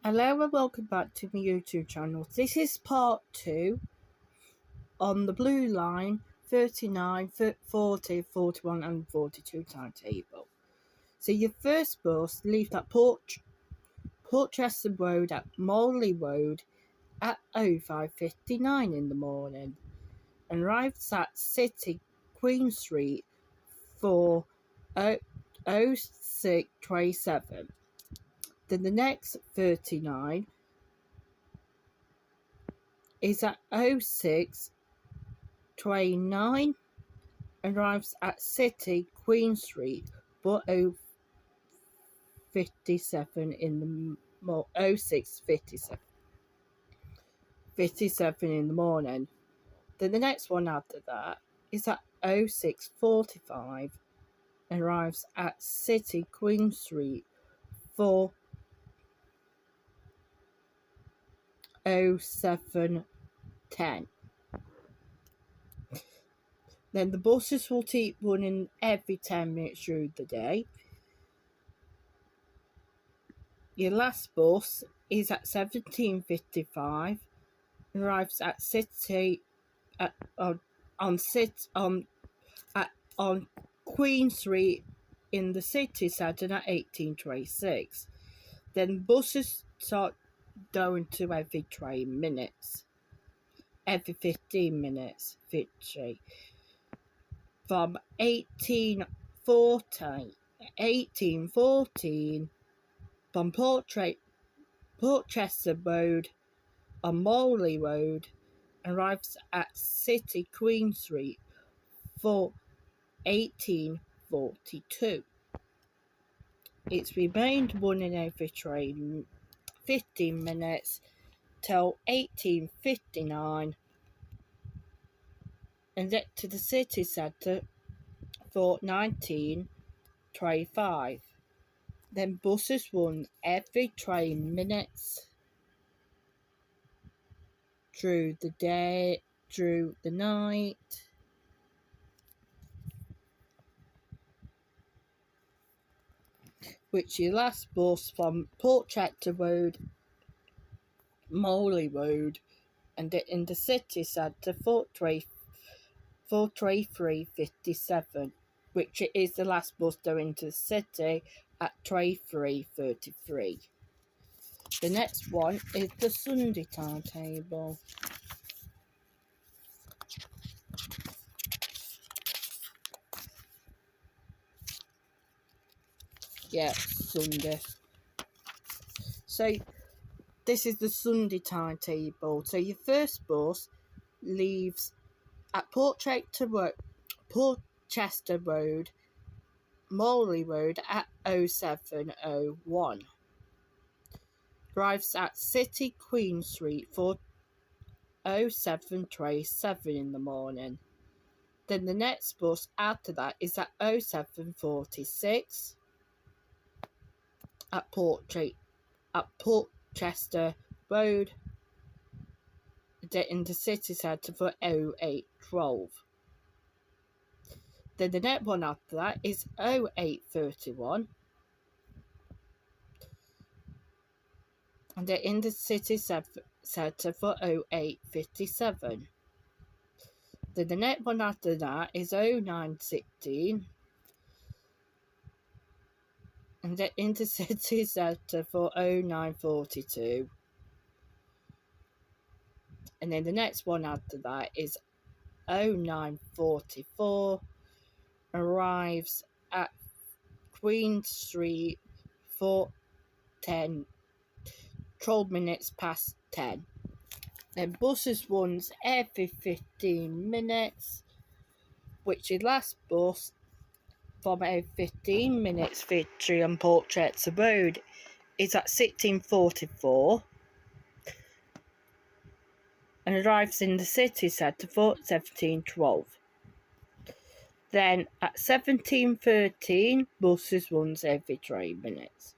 Hello and welcome back to my YouTube channel. This is part 2 on the blue line 39, 40, 41 and 42 timetable. So your first bus leaves at Portchester Road at Morley Road at 05:59 in the morning and arrives at City Queen Street for 06:27. Then the next 39 is at 06:29, arrives at City Queen Street for 0:57 in the 57 in the morning. Then the next one after that is at 06:45, arrives at City Queen Street for 07:10. Then the buses will keep running every 10 minutes through the day. Your last bus is at 17:55, arrives at City on Queen Street in the city centre at 18:26. Then buses start going to every 15 minutes, from 1814 from Portchester Road on Morley Road, arrives at City Queen Street for 1842. It's remained running every train 15 minutes till 18:59 and get to the city centre for 19:25. Then buses run every 20 minutes through the day, through the night. Which your last bus from Portchester Road, Morley Road, and in the city centre for 23:57, which is the last bus going to the city at 23:33. The next one is the Sunday timetable. Yeah, Sunday. So this is the Sunday timetable. So your first bus leaves at Portchester Road, Morley Road at 07:01. Arrives at City Queen Street for 07:27 in the morning. Then the next bus after that is at 07:46 at Portchester Road, in the city centre for 08:12. Then the next one after that is 08:31, and they're in the city centre for 08:57. Then the next one after that is 09:16, and they're in the city centre for 09:42. And then the next one after that is 09:44, arrives at Queen Street for 12 minutes past 10. Then buses runs every 15 minutes, which is last bus from a 15 minutes victory on Portchester Road is at 16:44 and arrives in the city centre for 17:12. Then at 17:13, buses runs every 3 minutes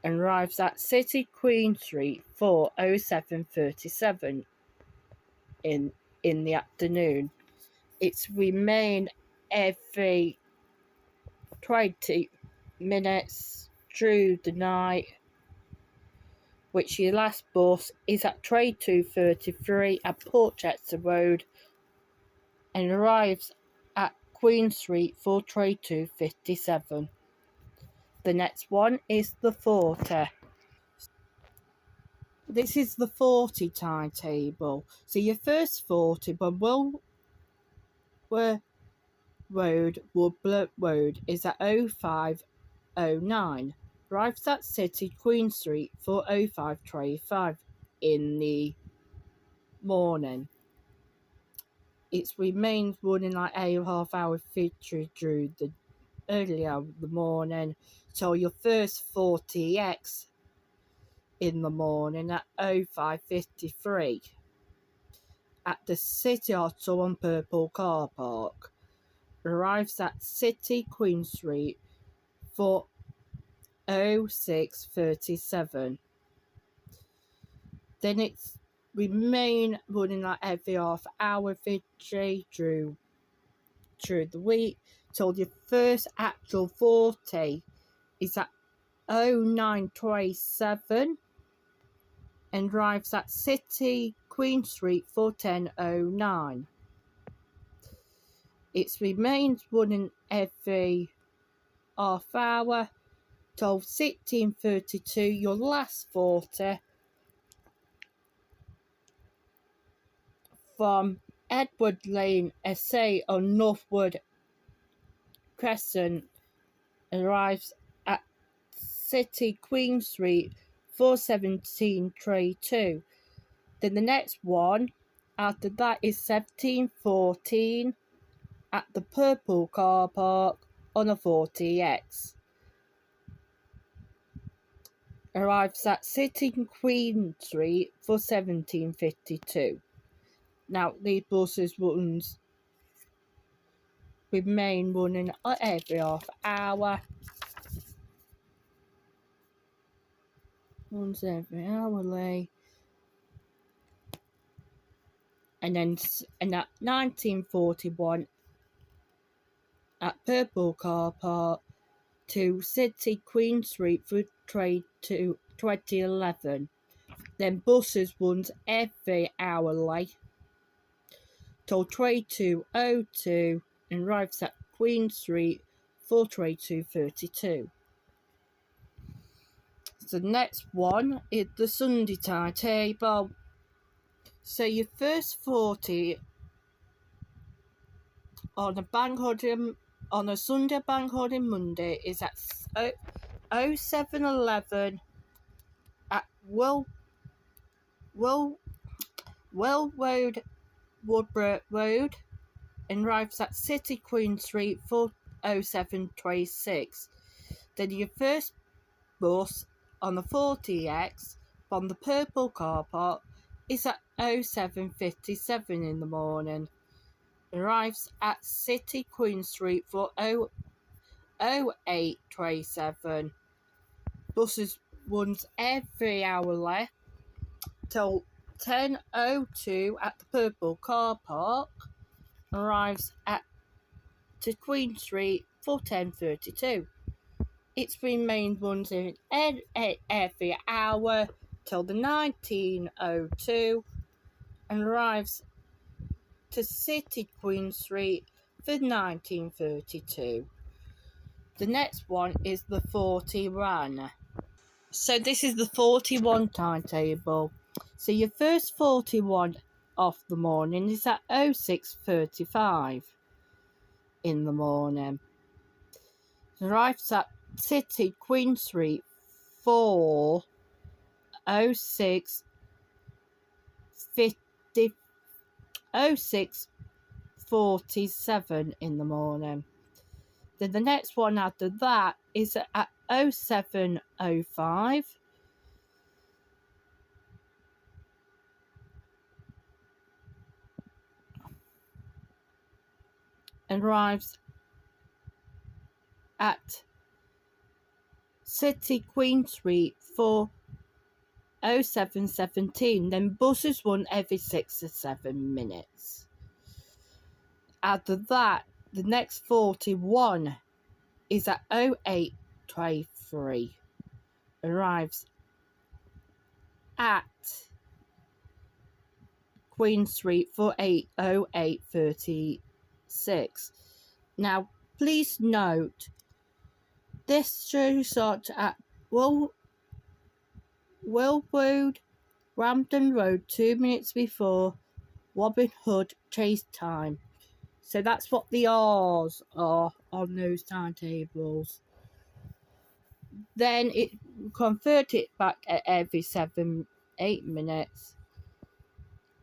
and arrives at City Queen Street for 07:37 in the afternoon. It's remained every 20 minutes through the night which your last bus is at Trade 233 at Portchester Road and arrives at Queen Street for Trade 257. The next one is the 40. This is the 40 timetable. So your first 40 by Woodbrook Road is at 0509. Arrives at City Queen Street for 0525 in the morning. It remains running like 8.5 hour feature during the early hour of the morning. So your first 40X in the morning at 0553 at the City Auto and Purple Car Park. Arrives at City Queen Street for 0637. Then it's remain running like every half hour vigil through the week till your first actual 40 is at 0927 and arrives at City Queen Street for 1009. It remains running every half hour till 1632, your last 40 from Edward Lane SA on Northwood Crescent arrives at City Queen Street 417 Trade 2. Then the next one after that is 1714 at the Purple Car Park on a 40X. Arrives at City Queen Street for 1752. Now these buses remain running every half hour. Runs every hourly. And at 1941 at Purple Car Park to City Queen Street for Trade to 2011. Then buses runs every hourly till Trade 202 and arrives at Queen Street for Trade 232. So the next one is the Sunday timetable. So your first 40 on a Sunday bank holiday Monday is at 0711 at Well Road, Woodbrook Road, and arrives at City Queen Street for 0726. Then your first bus on the 40X from the Purple Car Park is at 0757 in the morning. Arrives at City Queen Street for 0827. Buses runs every hourly till 10:02 at the Purple Car Park. Arrives to Queen Street for 10:32. Its remained runs in every hour till the 19:02 and arrives to City Queen Street for 19:32. The next one is the 41. So this is the 41 timetable. So your first 41 of the morning is at 0635 in the morning. It arrives at City Queen Street for 0647 in the morning. Then the next one after that is at 0705. And arrives at City Queen Street for 0717. Then buses run every 6 or 7 minutes. After that, the next 41 is at 0823. Arrives at Queen Street for 8:08:36. Now, please note, this should start at Willwood, Ramsden Road 2 minutes before Robin Hood chase time. So that's what the R's are on those timetables. Then it convert it back at every 8 minutes.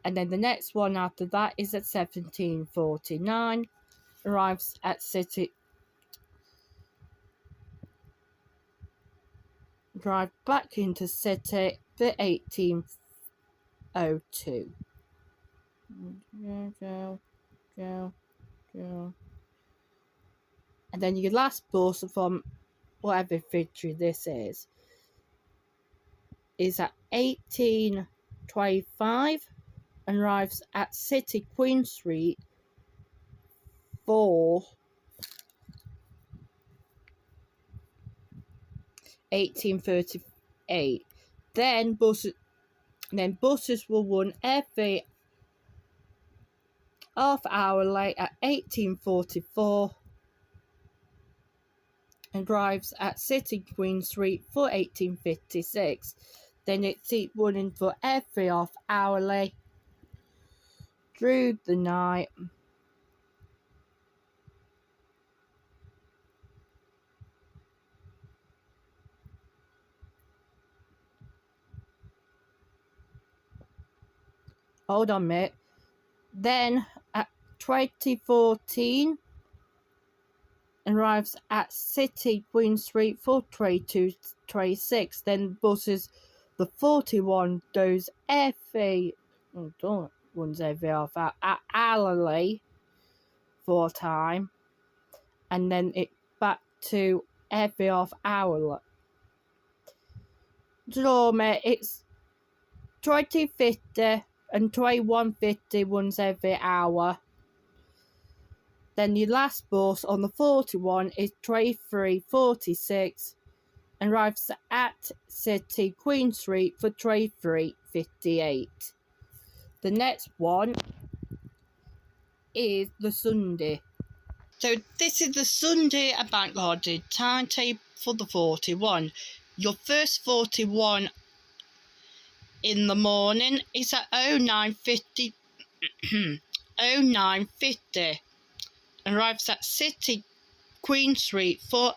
And then the next one after that is at 17:49. Arrives at City. Drive back into City for 18:02. Go. And then your last bus from whatever victory this is at 18:25 and arrives at City Queen Street for 18:38. Then buses will run every half hour late at 18:44 and drives at City Queen Street for 18:56. Then it's running for every half hourly through the night. Hold on a minute. Then at 20:14 arrives at City Queen Street for 22:26. Then buses the 41 goes every runs every half hour hourly for a time, and then it back to every half hour. It's 20:50 and 21:50 runs every hour. Then your last bus on the 41 is 23:46 and arrives at City Queen Street for 23:58. The next one is the Sunday. So this is the Sunday and Bank Holiday timetable for the 41. Your first 41 in the morning is at 09:50 09:50 and arrives at City Queen Street for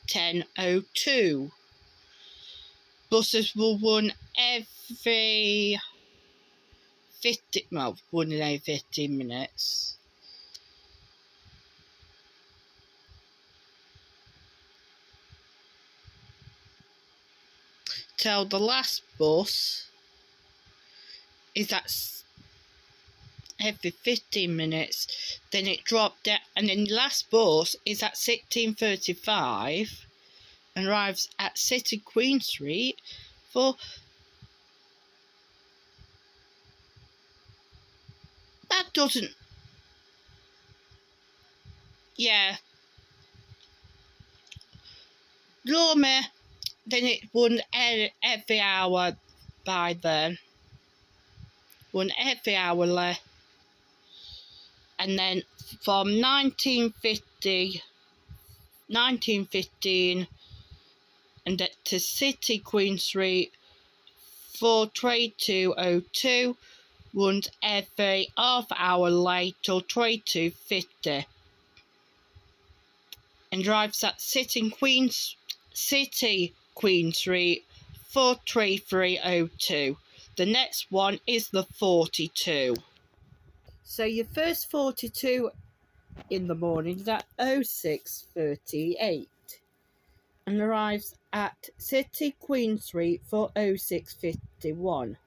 10:02. Buses will run every 15 minutes. Till the last bus is at every 15 minutes. Then it dropped down, and then the last bus is at 16:35 and arrives at City Queen Street for that doesn't Lorme. Then it won every hour by then. Won every hourly. And then from 1915 and to City Queen Street for 22:02 runs every half hour late till 22:50 and drives at City Queen Street for 33:02. The next one is the 42. So your first 42 in the morning is at 06:38 and arrives at City Queen Street for 06:51.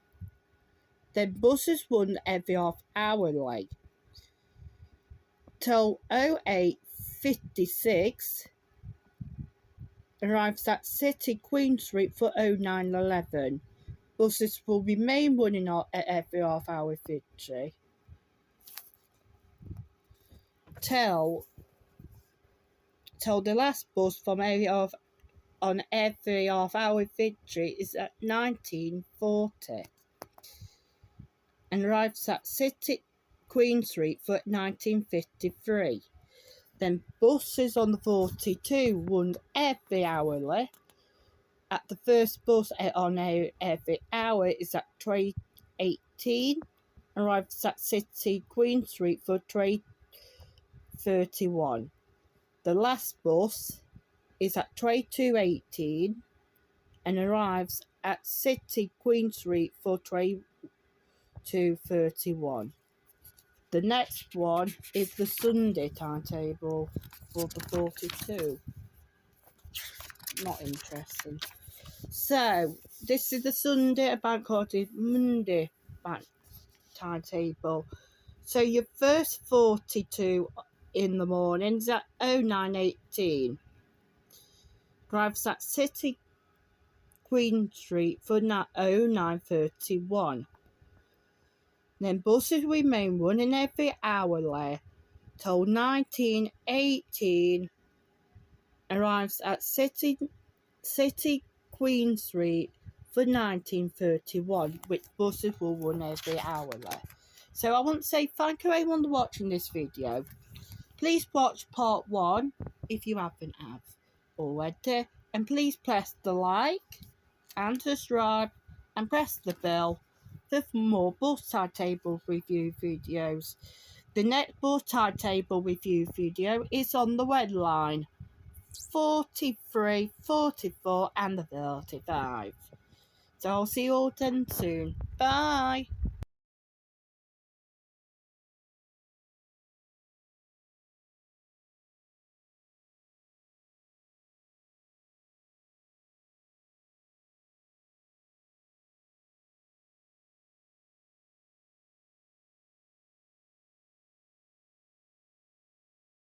Then buses run every half hour late till 08:56 arrives at City Queen Street for 09:11. Buses will remain running at every half hour victory till the last bus from every half on every half-hour victory is at 19:40 and arrives at City Queen Street for 19:53. Then buses on the 42 run every hourly. At the first bus on every hour is at 3:18. Arrives at City Queen Street for 3:31. The last bus is at 2:18 and arrives at City Queen Street for 2:31. The next one is the Sunday timetable for the 42. Not interesting. So, this is the Sunday bank holiday Monday bank timetable. So, your first 42 in the morning is at 09:18. Arrives at City Queen Street for 09:31. Then buses remain running every hourly till 19:18. Arrives at City Queen Street for 19:31, which buses will run every hourly. So I want to say thank you everyone for watching this video. Please watch part 1 if you haven't already, and please press the like and subscribe and press the bell for more bus timetable review videos. The next bus timetable review video is on the red line 43, 44 and the 35. So I'll see you all then soon. Bye.